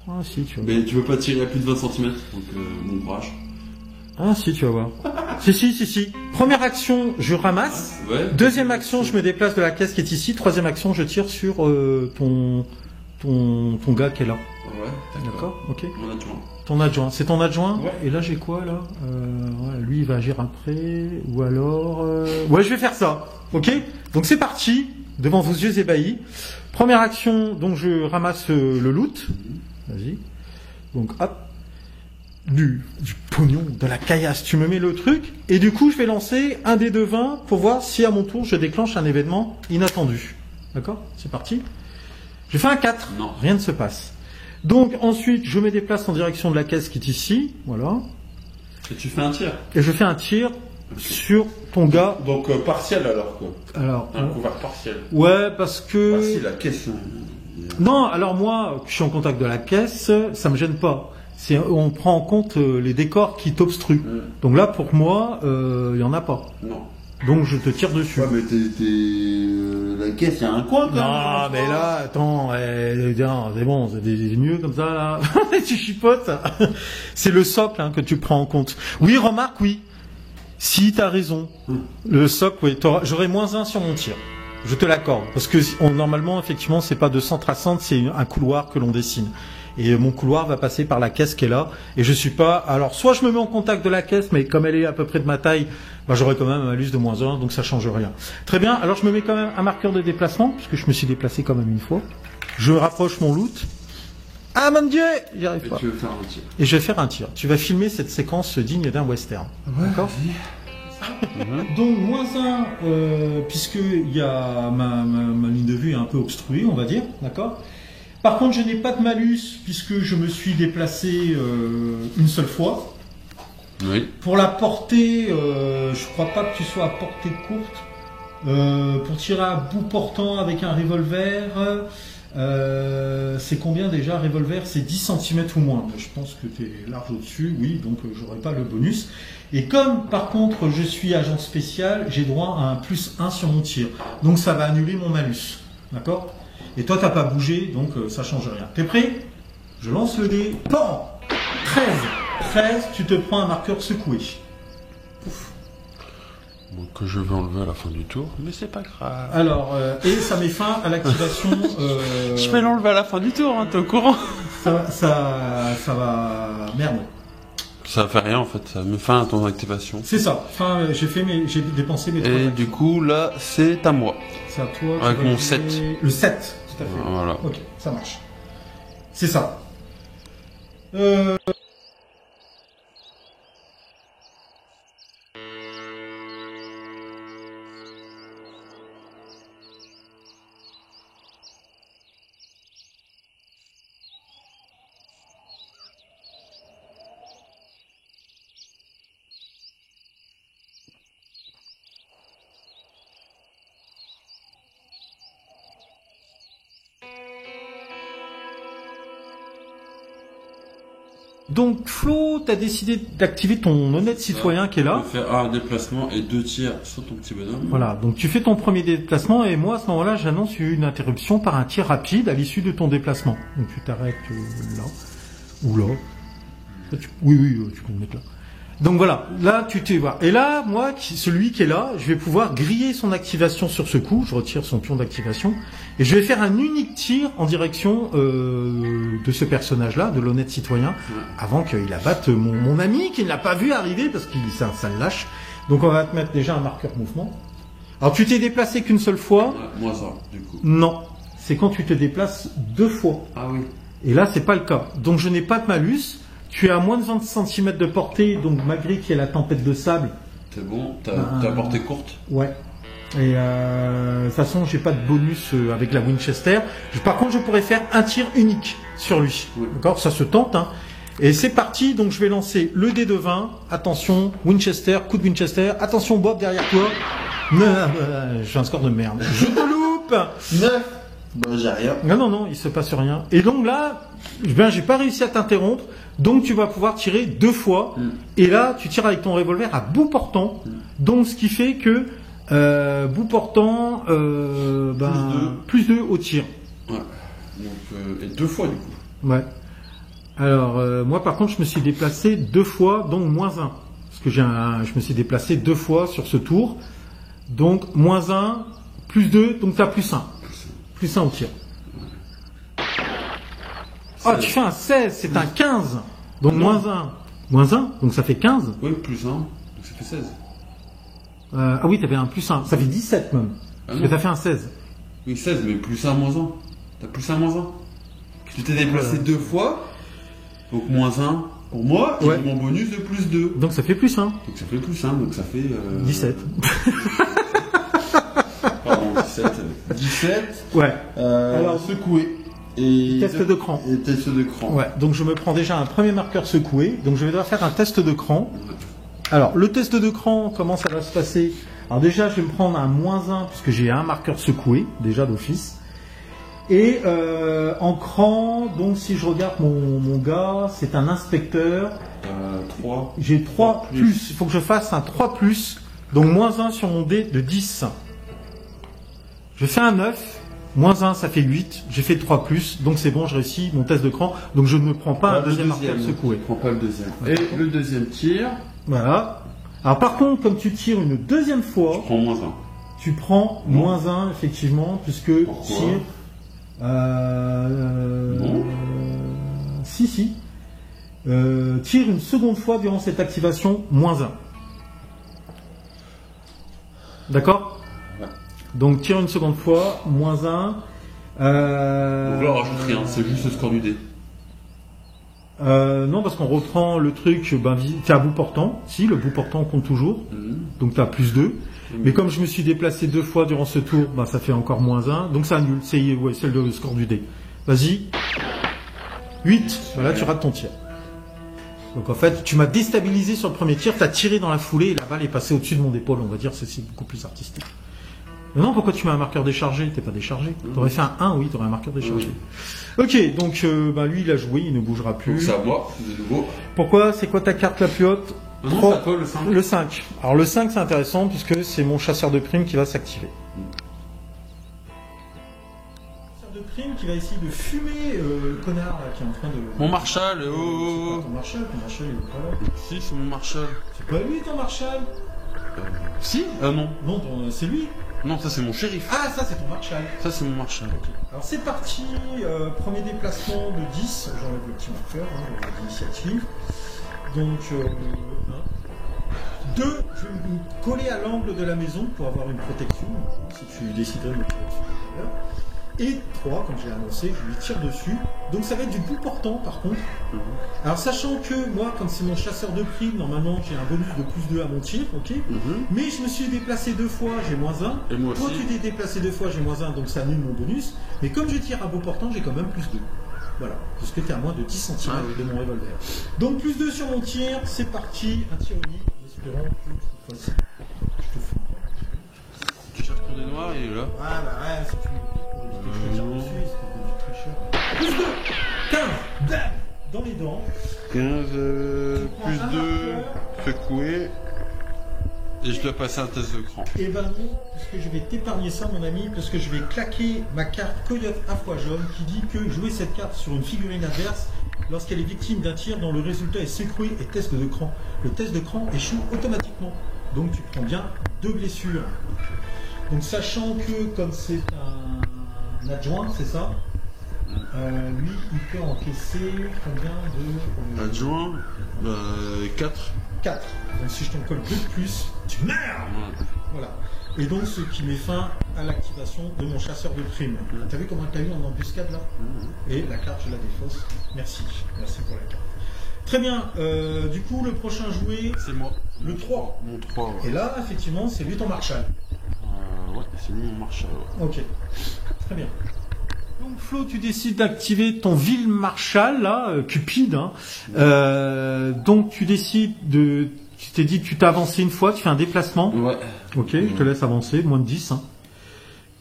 Ah si, tu vois. Mais tu veux pas tirer à plus de 20 cm, donc bon courage. Ah si, tu vas voir. si. Première action, je ramasse. Ouais. Deuxième action, je me déplace de la caisse qui est ici. Troisième action, je tire sur ton gars qui est là. Ouais, D'accord, ok. Mon adjoint. Ton adjoint, c'est ton adjoint. Ouais. Et là j'ai quoi là ouais, lui il va agir après. Ou alors... Ouais, je vais faire ça. Ok. Donc c'est parti, devant vos yeux ébahis. Première action, donc je ramasse le loot. Vas-y. Donc hop. Du pognon, de la caillasse. Tu me mets le truc. Et du coup je vais lancer un dé de 20 pour voir si à mon tour je déclenche un événement inattendu. D'accord. C'est parti. J'ai fait un 4. Non. Rien ne se passe. Donc ensuite, je me déplace en direction de la caisse qui est ici. Voilà. Et tu fais un tir. Et je fais un tir sur ton gars. Donc partiel alors quoi. Alors, Un couvert partiel. ouais, parce que... Ah si, la caisse. Non, alors moi, je suis en contact de la caisse, ça me gêne pas. On prend en compte les décors qui t'obstruent. Donc là, pour moi, il y en a pas. Non. Donc je te tire dessus. Ouais, mais la caisse, il y a un coin quand même. Non, mais là, attends, c'est bon, c'est mieux comme ça, là. Tu chipotes. C'est le socle hein, que tu prends en compte. Oui, remarque, oui. Si, t'as raison. Le socle, oui. J'aurai -1 sur mon tir. Je te l'accorde. Parce que normalement, effectivement, c'est pas de centre à centre, c'est un couloir que l'on dessine. Et mon couloir va passer par la caisse qui est là. Et je suis pas... Alors, soit je me mets en contact de la caisse, mais comme elle est à peu près de ma taille, bah, j'aurai quand même un malus de -1, donc ça change rien. Très bien. Alors, je me mets quand même un marqueur de déplacement, puisque je me suis déplacé quand même une fois. Je rapproche mon loot. Ah, mon Dieu! J'y arrive pas. Tu veux faire un tir. Et je vais faire un tir. Tu vas filmer cette séquence digne d'un western. Ouais, d'accord? Donc, -1, puisqu'il y a ma ligne de vue est un peu obstruée, on va dire. D'accord? Par contre, je n'ai pas de malus puisque je me suis déplacé une seule fois. Oui. Pour la portée, je crois pas que tu sois à portée courte. Pour tirer à bout portant avec un revolver, c'est combien déjà revolver? C'est 10 cm ou moins. Je pense que tu es large au-dessus, oui, donc j'aurai pas le bonus. Et comme par contre je suis agent spécial, j'ai droit à un +1 sur mon tir. Donc ça va annuler mon malus. D'accord? Et toi, t'as pas bougé, donc ça change rien. T'es prêt? Je lance le dé. Bon 13, tu te prends un marqueur secoué. Pouf. Bon, que je vais enlever à la fin du tour, mais c'est pas grave. Alors, et ça met fin à l'activation... Je vais l'enlever à la fin du tour, hein, t'es au courant? Ça va... Merde. Ça fait rien en fait, ça met fin à ton activation. C'est ça. Enfin, j'ai dépensé mes 3 Et actions. du coup, là, c'est à moi. C'est à toi. tu Avec vas mon jouer 7. Le 7, tout à fait. Voilà. Ok, ça marche. C'est ça. Donc Flo, t'as décidé d'activer ton honnête citoyen qui est là. Tu peux faire un déplacement et 2 tirs sur ton petit bonhomme. Voilà, donc tu fais ton premier déplacement et moi à ce moment-là j'annonce une interruption par un tir rapide à l'issue de ton déplacement. Donc tu t'arrêtes là ou là. Oui, tu peux me mettre là. Donc voilà, là tu te vois. Et là, moi, celui qui est là, je vais pouvoir griller son activation sur ce coup. Je retire son pion d'activation et je vais faire un unique tir en direction de ce personnage-là, de l'honnête citoyen, avant qu'il abatte mon ami qui ne l'a pas vu arriver parce qu'il ça le lâche. Donc on va te mettre déjà un marqueur mouvement. Alors tu t'es déplacé qu'une seule fois. Ouais, moi ça, du coup. Non, c'est quand tu te déplaces 2 fois. Ah oui. Et là, c'est pas le cas. Donc je n'ai pas de malus. Tu es à moins de 20 cm de portée, donc malgré qu'il y ait la tempête de sable. C'est bon, t'as portée courte. Ouais. Et de toute façon, j'ai pas de bonus avec la Winchester. Par contre, je pourrais faire un tir unique sur lui. Oui. D'accord, ça se tente. Hein. Et c'est parti. Donc je vais lancer le dé de 20. Attention, Winchester, coup de Winchester. Attention, Bob derrière toi. Je fais un score de merde. Je te loupe. 9. Bah, j'ai rien. Non, il se passe rien. Et donc là, j'ai pas réussi à t'interrompre. Donc tu vas pouvoir tirer 2 fois. Et là, tu tires avec ton revolver à bout portant. Donc ce qui fait que bout portant, plus 2 au tir. Ouais. Donc, et 2 fois du coup. Ouais. Alors moi par contre, je me suis déplacé 2 fois, donc moins 1. Parce que je me suis déplacé 2 fois sur ce tour. Donc moins 1, plus 2, donc tu as plus 1. Plus 1 au tir. Ah, tu fais un 16, c'est un 15. Donc moins 1. Moins 1, donc ça fait 15. Oui, plus 1, donc ça fait 16. Ah oui, t'avais un plus 1. Ça fait 17 même. Parce que t'as fait un 16. Oui, 16, mais plus 1, moins 1. T'as plus 1, moins 1. Tu t'es déplacé 2 fois, donc moins 1 pour moi, et mon bonus de plus 2. Donc ça fait plus 1. Donc ça fait plus 1, donc ça fait... 17. Pardon, 17. 17. Ouais. Alors, secoué. Et test de cran. Et test de cran. Ouais, donc je me prends déjà un premier marqueur secoué. Donc je vais devoir faire un test de cran. Alors, le test de cran, comment ça va se passer? Alors déjà, je vais me prendre un moins 1, puisque j'ai un marqueur secoué, déjà d'office. Et en cran, donc si je regarde mon gars, c'est un inspecteur. 3. J'ai 3 plus. Il faut que je fasse un 3 plus. Donc moins 1 sur mon dé de 10. Je fais un 9. Moins 1, ça fait 8. J'ai fait 3 plus. Donc c'est bon, je réussis mon test de cran. Donc je ne prends pas un deuxième marqueur secoué. Je prends pas le deuxième. Et le deuxième tir. Voilà. Alors par contre, comme tu tires une deuxième fois, je prends moins 1. Tu prends moins 1, effectivement, puisque pourquoi? tire. Non. Si. Tire une seconde fois durant cette activation, moins 1. D'accord? Ouais. Donc tire une seconde fois, moins 1. Donc là, on rajoute rien, c'est juste le score du dé. Non, parce qu'on reprend le truc, t'es à bout portant. Si, le bout portant compte toujours. Donc t'as plus 2. Mais comme je me suis déplacé 2 fois durant ce tour, ça fait encore moins 1. Donc ça annule. C'est le score du dé. Vas-y. 8. Voilà, tu rates ton tir. Donc en fait, tu m'as déstabilisé sur le premier tir, t'as tiré dans la foulée et la balle est passée au-dessus de mon épaule. On va dire c'est beaucoup plus artistique. Mais non, pourquoi tu mets un marqueur déchargé? T'es pas déchargé. T'aurais fait un 1, oui, t'aurais un marqueur déchargé. Ok, donc lui il a joué, il ne bougera plus. Donc c'est à moi, de nouveau. Pourquoi? C'est quoi ta carte la plus haute? Non, c'est à toi, le 5. Le 5. Alors le 5 c'est intéressant puisque c'est mon chasseur de primes qui va s'activer. Chasseur de primes qui va essayer de fumer le connard là, qui est en train de... Mon Marshall, oh. Ton Marshall il est pas là. Si, c'est mon Marshall. C'est pas lui ton Marshall? Si? Non. Non, c'est lui. Non, ça c'est mon shérif. Ah, ça c'est ton Marshall. Ça c'est mon Marshall. Okay. Alors c'est parti, premier déplacement de 10, j'enlève le petit marqueur d'initiative. Donc 2, je vais me coller à l'angle de la maison pour avoir une protection, si tu déciderais de me tirer dessus. Et 3, comme j'ai annoncé, je lui tire dessus. Donc ça va être du bout portant par contre. Alors sachant que moi, comme c'est mon chasseur de primes, normalement j'ai un bonus de plus 2 à mon tir, ok. Mais je me suis déplacé 2 fois, j'ai moins 1. Et moi Toi aussi. tu t'es déplacé 2 fois, j'ai moins 1, donc ça annule mon bonus. Mais comme je tire à bout portant, j'ai quand même plus 2. Voilà, parce que tu es à moins de 10 cm de mon revolver. Donc plus 2 sur mon tir, c'est parti, un tir unique, en espérant que cette fois-ci, je te fous. Tu cherches ton dé noir, il est là. Ah bah ouais, si tu me dis pour éviter que je te tire dessus, c'est du tricheur. Plus 2, 15, bam, dans les dents. 15 plus plus 2 secoué. Et je dois passer un test de cran. Et ben non, puisque je vais t'épargner ça mon ami, parce que je vais claquer ma carte Coyote à foi jaune qui dit que jouer cette carte sur une figurine adverse lorsqu'elle est victime d'un tir dont le résultat est secoué et test de cran. Le test de cran échoue automatiquement. Donc tu prends bien 2 blessures. Donc sachant que comme c'est un adjoint, c'est ça? lui, il peut encaisser combien de... Adjoint, 4. 4. Donc si je t'en colle 2 de plus, tu meurs. Voilà. Et donc ce qui met fin à l'activation de mon chasseur de primes. T'as vu comment t'as eu en embuscade là? Et la carte, je la défausse. Merci. Merci pour la carte. Très bien. Du coup, le prochain jouet... C'est moi. Le 3. Mon 3, ouais. Et là, effectivement, c'est lui ton Marshall. Ouais, c'est lui mon Marshall. Ouais. Ok. Très bien. Donc Flo, tu décides d'activer ton vil Marshall, là, Cupide. Hein. Donc tu décides de... Tu t'es dit que tu t'as avancé une fois, tu fais un déplacement. Ouais. Ok, je te laisse avancer, moins de 10. Hein.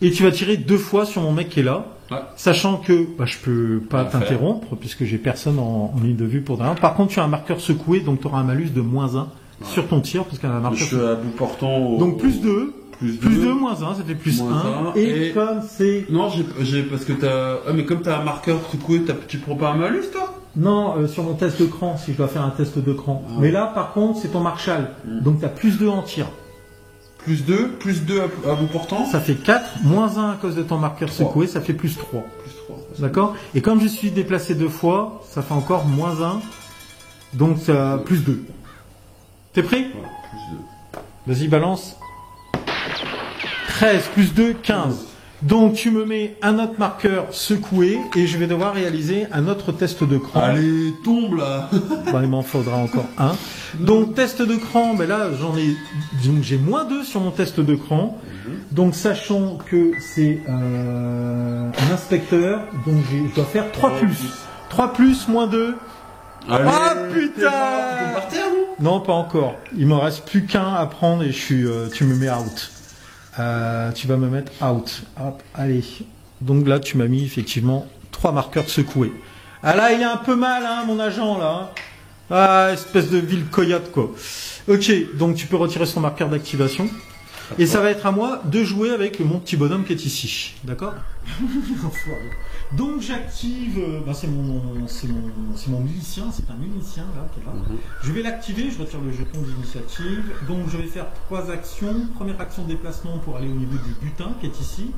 Et tu vas tirer 2 fois sur mon mec qui est là. Ouais. Sachant que je peux pas Parfait. t'interrompre, puisque j'ai personne en ligne de vue pour derrière. Par contre, tu as un marqueur secoué, donc tu auras un malus de moins 1 sur ton tir, parce qu'il y a un Je marqueur suis à bout portant. Donc plus 2. Plus Plus 2, 2. moins 1, ça fait plus Moins 1. un, Et et- comme c'est... Non, j'ai parce que t'as. Ah, mais comme t'as un marqueur secoué, tu prends pas un malus, toi? Non, sur mon test de cran, si je dois faire un test de cran. Ah. Mais là, par contre, c'est ton Marshall. Donc tu as plus 2 en tir. Plus 2 à bout portant. Ça fait 4, moins 1 à cause de ton marqueur secoué, ça fait plus 3. Plus 3. D'accord? Et comme je suis déplacé 2 fois, ça fait encore moins 1. Donc ça plus 2. T'es prêt? Ouais, plus 2. Vas-y, balance. 13 plus 2, 15. Donc tu me mets un autre marqueur secoué et je vais devoir réaliser un autre test de cran. Allez, tombe là. Bah, il m'en faudra encore un. Donc test de cran, ben là j'ai moins 2 sur mon test de cran. Donc sachant que c'est un inspecteur, donc je dois faire 3 plus. 3 plus moins 2. Allez, Ah t'es putain! par terre, non? Non, pas encore. Il m'en reste plus qu'un à prendre et tu me mets out. Tu vas me mettre out. Hop, allez. Donc là, tu m'as mis effectivement 3 marqueurs secoués. Ah là, il est un peu mal, hein, mon agent, là. Ah, espèce de ville coyote, quoi. Ok, donc tu peux retirer son marqueur d'activation. Et ça va être à moi de jouer avec mon petit bonhomme qui est ici. D'accord? Donc j'active, c'est mon milicien, c'est un milicien là qui est là. Je vais l'activer, je retire le jeton d'initiative. Donc je vais faire 3 actions. Première action de déplacement pour aller au niveau du butin qui est ici.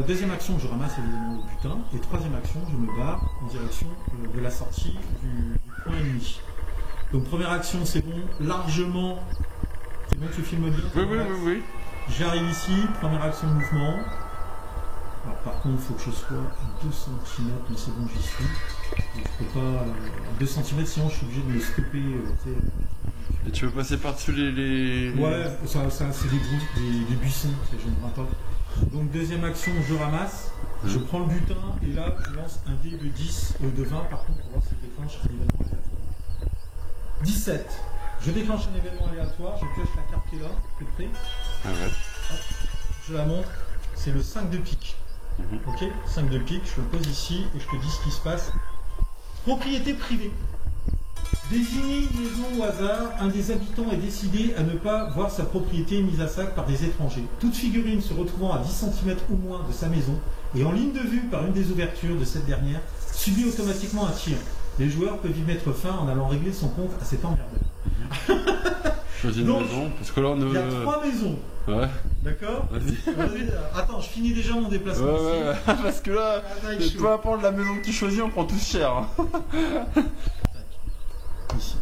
Deuxième action, je ramasse évidemment le butin. Et troisième action, je me barre en direction de la sortie du point ennemi. Donc première action, c'est bon, largement. C'est bon, tu filmes bien? Oui. J'arrive ici, première action de mouvement. Alors, par contre, il faut que je sois à 2 cm, mais c'est bon, j'y suis. Donc, je peux pas. À 2 cm, sinon je suis obligé de me stopper. Et tu veux passer par-dessus les... Ouais, ça c'est des buissons, je ne vois pas. Donc, deuxième action, je ramasse, je prends le butin, et là, je lance un dé de 10, de 20, par contre, pour voir si je déclenche un événement aléatoire. 17. Je déclenche un événement aléatoire, je pioche la carte qui est là, t'es prêt? Ah ouais. Hop, je la montre, c'est le 5 de pique. Ok, 5 de pique, je le pose ici et je te dis ce qui se passe. Propriété privée. Désigner une maison au hasard, un des habitants est décidé à ne pas voir sa propriété mise à sac par des étrangers. Toute figurine se retrouvant à 10 cm ou moins de sa maison et en ligne de vue par une des ouvertures de cette dernière subit automatiquement un tir. Les joueurs peuvent y mettre fin en allant régler son compte à cet emmerdeur. Choisis une Donc, maison, parce que là on Il y a 3 maisons, Ouais, d'accord? vas-y. Attends, je finis déjà mon déplacement ici. Ouais, parce que là, Ah, là, il est chaud. peu importe la maison que tu choisis, on prend tous cher. Ici.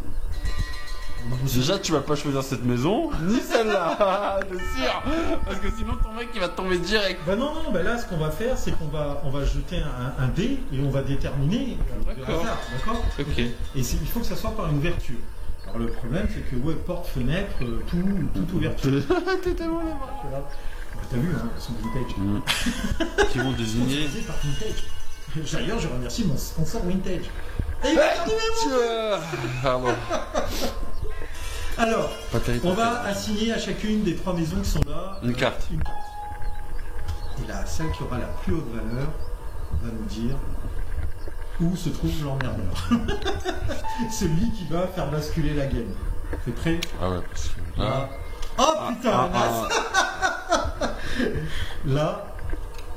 Déjà, tu vas pas choisir cette maison, ni celle-là, je suis sûr. Parce que sinon, ton mec, il va tomber direct. Bah non, là, ce qu'on va faire, c'est qu'on va jeter un dé et on va déterminer le D'accord. hasard, d'accord? Ok. Et il faut que ça soit par une ouverture. Alors le problème, c'est que porte, fenêtre, toute ouverture. T'es tellement là. Voilà. T'as vu, hein, elles sont vintage. Qui vont désigner. Sponsorisées par Vintage. D'ailleurs, je remercie mon sponsor Vintage. Et Pardon. alors, Pas terrible. on va assigner à chacune des 3 maisons qui sont là Une carte. une carte. Et là, celle qui aura la plus haute valeur va nous dire où se trouve l'emmerdeur. Celui qui va faire basculer la game. T'es prêt? Ah ouais, parce que là. Oh putain, là,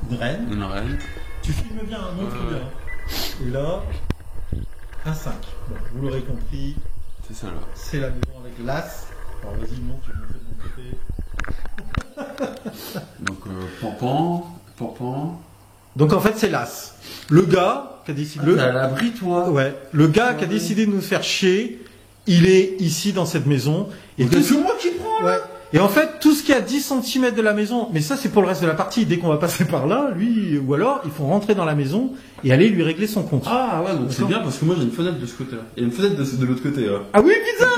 une reine. Une reine. Tu filmes bien, montre Ouais. bien. Et là, un 5. Bon, vous l'aurez compris, C'est ça là. c'est la maison avec l'as. Alors vas-y, monte, je vais montrer de mon côté. Donc, Pampan. Donc en fait, c'est l'as. Le gars qui a décidé... T'es à l'abri, toi. Ouais. Le gars qui a décidé de nous faire chier, il est ici dans cette maison. Et tout C'est moi qui prends, là. Ouais. Et en fait, tout ce qui est à 10 cm de la maison, mais ça c'est pour le reste de la partie, dès qu'on va passer par là, lui, ou alors, il faut rentrer dans la maison et aller lui régler son compte. Ah ouais, donc c'est bien parce que moi j'ai une fenêtre de ce côté-là. Et une fenêtre de l'autre côté là. Ah oui, putain!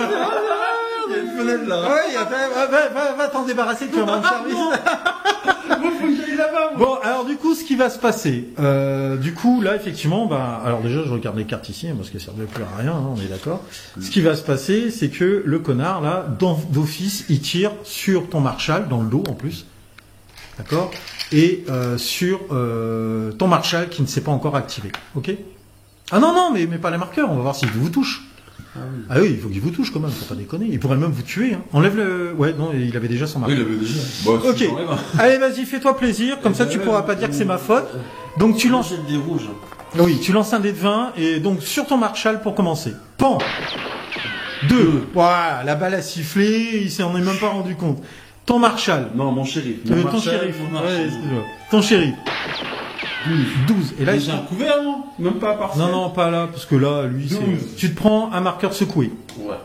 Il y a une fenêtre là. Ouais, va t'en débarrasser, tu vas me rendre service. Moi faut que j'aille là-bas. Bon, alors du coup, ce qui va se passer, du coup, là, effectivement, bah, alors déjà, je regarde les cartes ici, parce qu'elles servaient plus à rien, hein, on est d'accord. Ce qui va se passer, c'est que le connard, là, d'office, il tire sur ton Marshall, dans le dos, en plus. D'accord? Et, sur, ton Marshall qui ne s'est pas encore activé. Ok? Ah non, mais pas les marqueurs, on va voir s'il vous touche. Ah oui, il faut qu'il vous touche quand même, faut pas déconner. Il pourrait même vous tuer. Hein. Enlève le... Ouais, non, il avait déjà son marqueur. Oui, il avait déjà. Bon, ok. Allez, vas-y, fais-toi plaisir. Comme ça, tu pourras pas dire que c'est ma faute. Donc, tu lances... des rouges. Oui, tu lances un dé de 20. Et donc, sur ton Marshall pour commencer. Pan 2. Voilà, la balle a sifflé. Il s'en est même pas rendu compte. Ton Marshall. Non, mon shérif. Ton shérif. Ouais, ton shérif. 12. Et là, j'ai un couvert, non? Même pas à part ça. Non, pas là, parce que là, lui, c'est... Tu te prends un marqueur secoué. Ouais.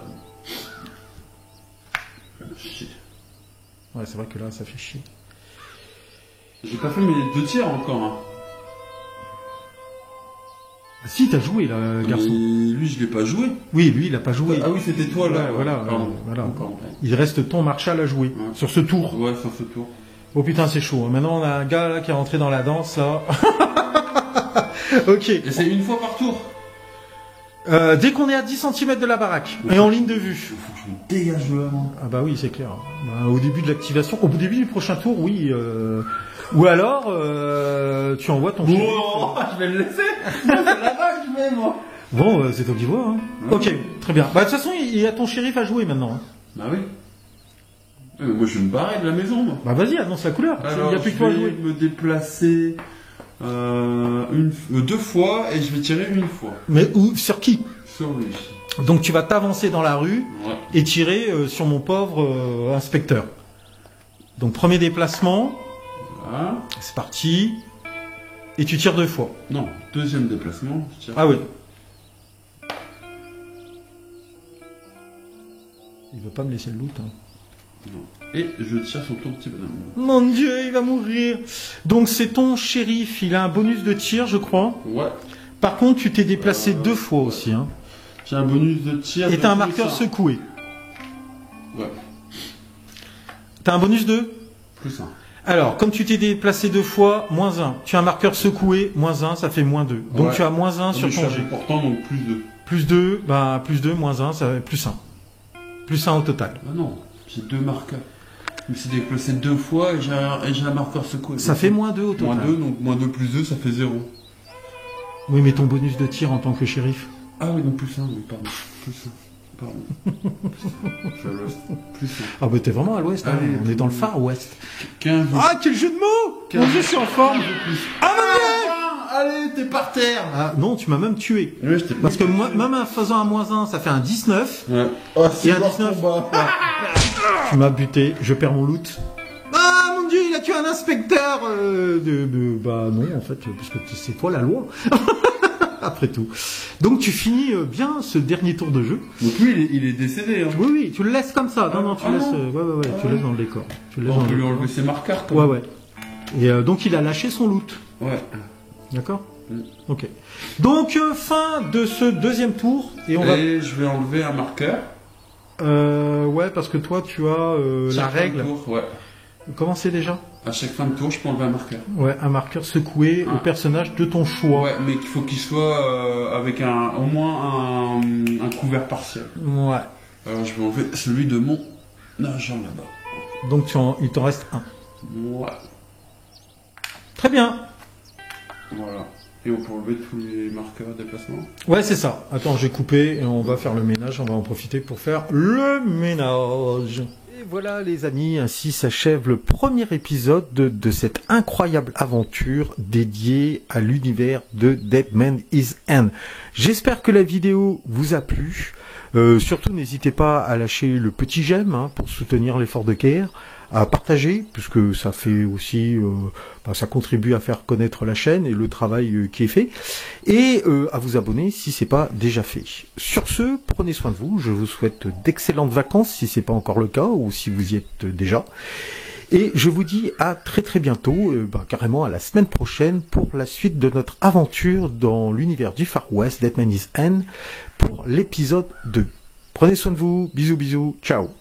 Ouais, c'est vrai que là, ça fait chier. J'ai pas fait mes 2 tirs encore. Hein. Ah, si, t'as joué, là, garçon. Mais lui, je l'ai pas joué. Oui, lui, il a pas joué. Ah oui, c'était toi, là. Ouais, voilà. Pardon. Il reste ton Marshall à jouer. Ouais. Sur ce tour. Ouais, sur ce tour. Oh putain, c'est chaud. Maintenant, on a un gars, là, qui est rentré dans la danse, là. Ok. Et c'est une fois par tour. Dès qu'on est à 10 cm de la baraque, et en ligne de vue. Faut que je me dégage de là, moi. Ah bah oui, c'est clair. Bah, au début de l'activation, au début du prochain tour, oui. Ou alors, tu envoies ton shérif. Oh, je vais le laisser. C'est là-bas que je vais, moi. Bon, c'est toi qui vois. Hein. Ok, très bien. Bah de toute façon, il y a ton shérif à jouer maintenant. Hein. Bah oui. Mais moi, je vais me barrer de la maison, moi. Bah vas-y, annonce la couleur. Alors, il n'y a plus que toi à je jouer. vais me déplacer 2 fois et je vais tirer une fois. Mais où, sur qui? Sur lui. Donc tu vas t'avancer dans la rue Ouais. et tirer sur mon pauvre inspecteur. Donc premier déplacement, Voilà. c'est parti. Et tu tires 2 fois. Non, deuxième déplacement. Je tire. Ah oui. Il veut pas me laisser le loot. Hein. Non. Et je tire sur ton petit bonhomme. Mon Dieu, il va mourir. Donc c'est ton shérif, il a un bonus de tir, je crois. Ouais. Par contre, tu t'es déplacé 2 fois aussi. Hein. J'ai un bonus de tir. Et t'as un de marqueur plus un. secoué. Ouais. T'as un bonus de Plus 1. Alors, comme tu t'es déplacé 2 fois, -1. Tu as un marqueur secoué, -1, ça fait -2. Donc Ouais. tu as -1 sur ton jet. Pourtant, donc plus 2. Plus 2, bah plus 2, -1, ça fait +1. +1 au total. Ah non, j'ai 2 marqueurs. Je me suis déplacé 2 fois et j'ai un marqueur secoué. Ça fait -2 au total. -2, donc -2 plus 2, ça fait 0. Oui, mais ton bonus de tir en tant que shérif. Ah oui, donc plus 1, oui, pardon. Plus 1. Pardon. Je suis à l'ouest. Plus 1. Ah bah t'es vraiment à l'ouest, hein. Allez, On est dans le Far West. 15. Ah, quel jeu de mots! Mon Dieu, je suis en forme! Ah mon Dieu! Allez, t'es par terre. Ah non, tu m'as même tué. Ouais, je t'ai Parce que moi, même en faisant un -1, ça fait un 19. Ouais. Oh, Et un leur 19. combat. Tu m'as buté, je perds mon loot. Ah mon Dieu, il a tué un inspecteur Bah non, en fait, parce que c'est toi la loi. Après tout. Donc tu finis bien ce dernier tour de jeu. Donc lui, il est décédé. Hein. Oui, tu le laisses comme ça. Non, tu Ah laisses. non. Ouais, tu le laisses dans le décor. Tu le laisses On dans peut le lui décor. enlever ses marqueurs. Quand Ouais. Et donc il a lâché son loot. Ouais. D'accord. Mm. Ok. Donc fin de ce deuxième tour et on va. Et je vais enlever un marqueur. Ouais, parce que toi tu as la Chaque fin de règle. tour, ouais. Comment c'est déjà? À chaque fin de tour, je peux enlever un marqueur. Ouais, un marqueur secoué au personnage de ton choix. Ouais, mais il faut qu'il soit avec au moins un couvert partiel. Ouais. Alors je vais enlever celui de mon agent là-bas. Donc il t'en reste un. Ouais. Très bien. Voilà. Et on peut enlever tous les marqueurs de déplacement. Ouais, c'est ça. Attends, j'ai coupé et on va faire le ménage. On va en profiter pour faire le ménage. Et voilà les amis, ainsi s'achève le premier épisode de cette incroyable aventure dédiée à l'univers de Dead Man Is End. J'espère que la vidéo vous a plu. Surtout n'hésitez pas à lâcher le petit j'aime pour soutenir l'effort de guerre, à partager, puisque ça fait aussi, ça contribue à faire connaître la chaîne et le travail qui est fait, et à vous abonner si c'est pas déjà fait. Sur ce, prenez soin de vous. Je vous souhaite d'excellentes vacances si c'est pas encore le cas ou si vous y êtes déjà. Et je vous dis à très très bientôt, carrément à la semaine prochaine pour la suite de notre aventure dans l'univers du Far West, Dead Man's End, pour l'épisode 2. Prenez soin de vous, bisous bisous, ciao.